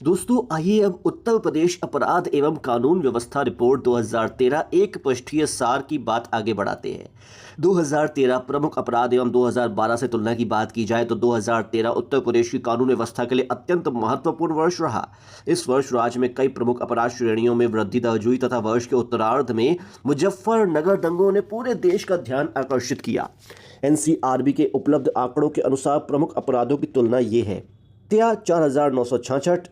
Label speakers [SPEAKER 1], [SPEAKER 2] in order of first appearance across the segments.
[SPEAKER 1] दोस्तों आइए अब उत्तर प्रदेश अपराध एवं कानून व्यवस्था रिपोर्ट 2013 एक पृष्ठीय सार की बात आगे बढ़ाते हैं। 2013 प्रमुख अपराध एवं 2012 से तुलना की बात की जाए तो 2013 उत्तर प्रदेश की कानून व्यवस्था के लिए अत्यंत महत्वपूर्ण वर्ष रहा। इस वर्ष राज्य में कई प्रमुख अपराध श्रेणियों में वृद्धि दर्ज हुई तथा वर्ष के उत्तरार्ध में मुजफ्फरनगर दंगों ने पूरे देश का ध्यान आकर्षित किया। एनसीआरबी के उपलब्ध आंकड़ों के अनुसार प्रमुख अपराधों की तुलना ये है। हत्या 4,966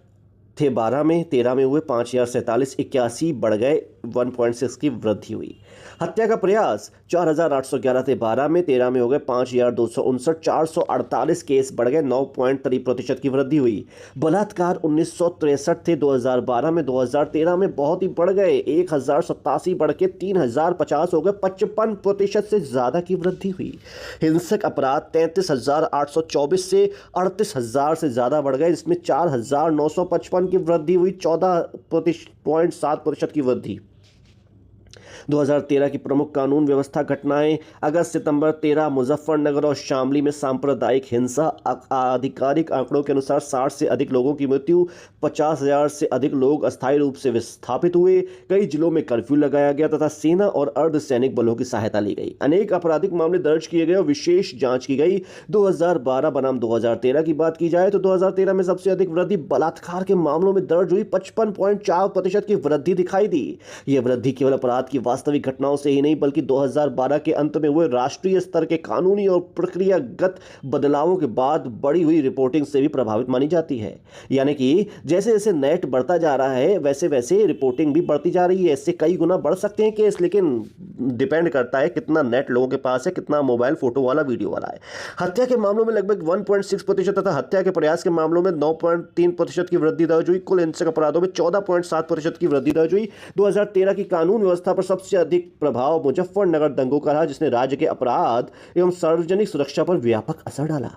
[SPEAKER 1] थे 12 में, 13 में हुए 5,047, 81 बढ़ गए, 1.6 की वृद्धि हुई। हत्या का प्रयास 4,811 थे 12 में, 13 में हो गए 5,259, 448 केस बढ़ गए, 9.3% की वृद्धि हुई। बलात्कार 1963 थे 2012 में, 2013 में बहुत ही बढ़ गए, 1,087 बढ़ के 3,050 हो गए, 55% से ज़्यादा की वृद्धि हुई। हिंसक अपराध 33,824 से 38,000 से ज़्यादा बढ़ गए, जिसमें 4,955 की वृद्धि हुई, 14.7% की वृद्धि। 2013 की प्रमुख कानून व्यवस्था घटनाएं अगस्त सितंबर 13 मुजफ्फरनगर और शामली में सांप्रदायिक हिंसा। आधिकारिक आंकड़ों के अनुसार 60 से अधिक लोगों की मृत्यु, 50,000 से अधिक लोग अस्थायी रूप से विस्थापित हुए। कई जिलों में कर्फ्यू लगाया गया तथा सेना और अर्धसैनिक बलों की सहायता ली गई। अनेक आपराधिक मामले दर्ज किए गए और विशेष जांच की गई। 2012 बनाम 2013 की बात की जाए तो 2013 में सबसे अधिक वृद्धि बलात्कार के मामलों में दर्ज हुई, 55.4% की वृद्धि दिखाई दी। यह वृद्धि केवल अपराध की वास्तविक घटनाओं से ही नहीं बल्कि 2012 के अंत में हुए राष्ट्रीय स्तर के कानूनी और प्रक्रियागत बदलावों के बाद बढ़ी हुई रिपोर्टिंग से भी प्रभावित मानी जाती है। यानी कि जैसे जैसे नेट बढ़ता जा रहा है वैसे वैसे रिपोर्टिंग भी बढ़ती जा रही है। इससे कई गुना बढ़ सकते हैं केस, लेकिन डिपेंड करता है कितना नेट लोगों के पास है, कितना मोबाइल फोटो वाला वीडियो वाला है। हत्या के मामलों में लगभग 1.6% तथा हत्या के प्रयास के मामलों में 9.3% की वृद्धि दर्ज हुई। कुल हिंसक अपराधों में 14.7% की वृद्धि दर्ज हुई। 2013 की कानून व्यवस्था पर सबसे अधिक प्रभाव मुजफ्फरनगर दंगों का रहा, जिसने राज्य के अपराध एवं सार्वजनिक सुरक्षा पर व्यापक असर डाला।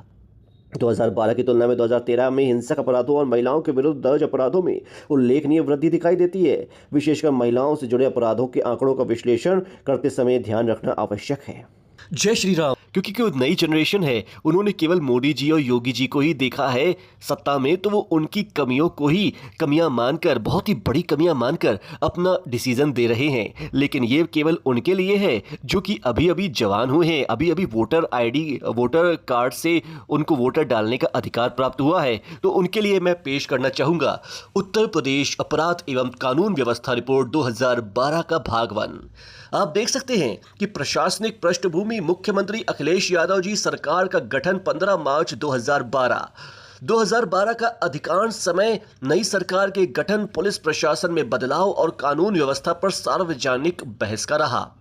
[SPEAKER 1] 2012 की तुलना में 2013 में हिंसक अपराधों और महिलाओं के विरुद्ध दर्ज अपराधों में उल्लेखनीय वृद्धि दिखाई देती है। विशेषकर महिलाओं से जुड़े अपराधों के आंकड़ों का विश्लेषण करते समय ध्यान रखना आवश्यक है।
[SPEAKER 2] जय श्री राम। क्योंकि कोई नई जनरेशन है, उन्होंने केवल मोदी जी और योगी जी को ही देखा है सत्ता में, तो वो उनकी कमियों को ही कमियां मानकर, बहुत ही बड़ी कमियां मानकर अपना डिसीजन दे रहे हैं। लेकिन ये केवल उनके लिए है जो कि अभी अभी जवान हुए हैं, अभी अभी वोटर आईडी, वोटर कार्ड से उनको वोटर डालने का अधिकार प्राप्त हुआ है। तो उनके लिए मैं पेश करना चाहूँगा उत्तर प्रदेश अपराध एवं कानून व्यवस्था रिपोर्ट 2012 का भाग 1। आप देख सकते हैं कि प्रशासनिक पृष्ठभूमि मुख्यमंत्री अखिलेश यादव जी सरकार का गठन 15 मार्च 2012 का अधिकांश समय नई सरकार के गठन, पुलिस प्रशासन में बदलाव और कानून व्यवस्था पर सार्वजनिक बहस का रहा।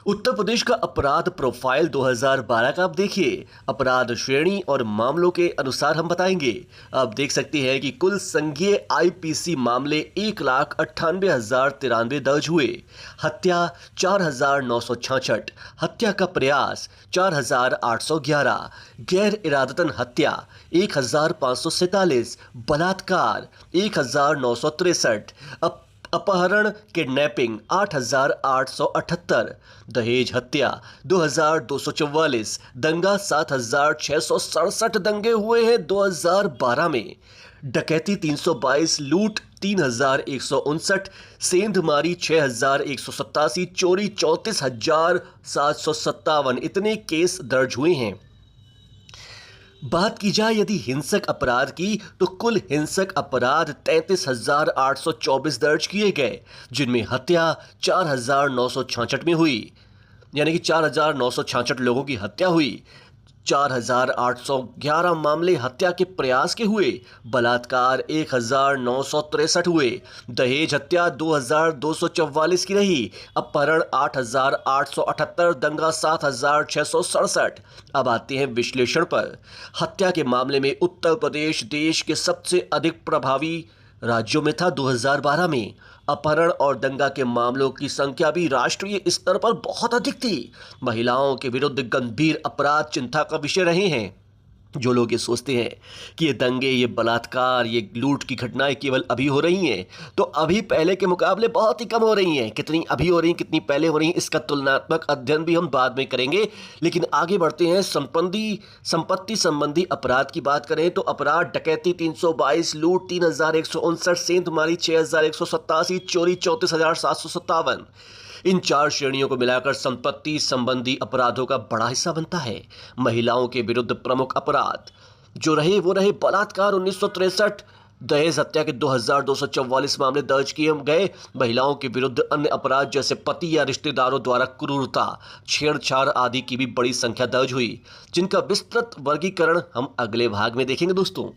[SPEAKER 2] उत्तर प्रदेश का अपराध प्रोफाइल 2012 का आप देखिए, अपराध श्रेणी और मामलों के अनुसार हम बताएंगे। आप देख सकते हैं कि कुल संज्ञेय आईपीसी मामले 1,98,093 दर्ज हुए। हत्या 4,966, हत्या का प्रयास 4,811, गैर इरादतन हत्या 1,547, बलात्कार 1,963, अपहरण किडनैपिंग 8,878, दहेज हत्या 2,244, दंगा 7,667 दंगे हुए हैं 2012 में, डकैती 322, लूट 3,159, सेंधमारी 6,187, चोरी 34,757, इतने केस दर्ज हुए हैं। बात की जाए यदि हिंसक अपराध की, तो कुल हिंसक अपराध 33,824 दर्ज किए गए, जिनमें हत्या 4,966 में हुई, यानी कि 4,966 लोगों की हत्या हुई। 4,811 मामले हत्या के प्रयास के हुए, बलात्कार 1,963 हुए, दहेज हत्या 2,244 की रही, अपहरण 8,878, दंगा 7,667। अब आते हैं विश्लेषण पर। हत्या के मामले में उत्तर प्रदेश देश के सबसे अधिक प्रभावी राज्यों में था 2012 में। अपहरण और दंगा के मामलों की संख्या भी राष्ट्रीय स्तर पर बहुत अधिक थी। महिलाओं के विरुद्ध गंभीर अपराध चिंता का विषय रहे हैं। जो लोग ये सोचते हैं कि ये दंगे, ये बलात्कार, ये लूट की घटनाएं केवल अभी हो रही हैं, तो अभी पहले के मुकाबले बहुत ही कम हो रही हैं। कितनी अभी हो रही हैं, कितनी पहले हो रही हैं, इसका तुलनात्मक अध्ययन भी हम बाद में करेंगे। लेकिन आगे बढ़ते हैं। संपत्ति संबंधी अपराध की बात करें तो अपराध: डकैती 322, लूट 3159, सेंधमारी 6187, चोरी 34,757। इन 4 श्रेणियों को मिलाकर संपत्ति संबंधी अपराधों का बड़ा हिस्सा बनता है। महिलाओं के विरुद्ध प्रमुख अपराध जो रहे वो रहे बलात्कार 1963, दहेज हत्या के 2244 मामले दर्ज किए गए। महिलाओं के विरुद्ध अन्य अपराध जैसे पति या रिश्तेदारों द्वारा क्रूरता, छेड़छाड़ आदि की भी बड़ी संख्या दर्ज हुई, जिनका विस्तृत वर्गीकरण हम अगले भाग में देखेंगे। दोस्तों,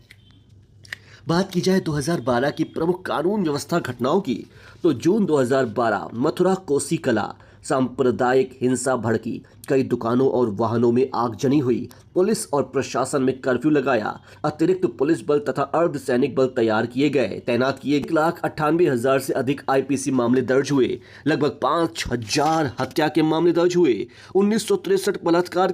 [SPEAKER 2] बात की जाए 2012 की प्रमुख कानून व्यवस्था घटनाओं की, तो जून 2012 मथुरा कोसी कला सांप्रदायिक हिंसा भड़की, कई दुकानों और वाहनों में आगजनी हुई, पुलिस और प्रशासन में कर्फ्यू लगाया, अतिरिक्त पुलिस बल तथा अर्धसैनिक बल तैनात किए। 1,98,000 से अधिक आईपीसी मामले दर्ज हुए, लगभग 5,000 हत्या के मामले दर्ज हुए, 1963 बलात्कार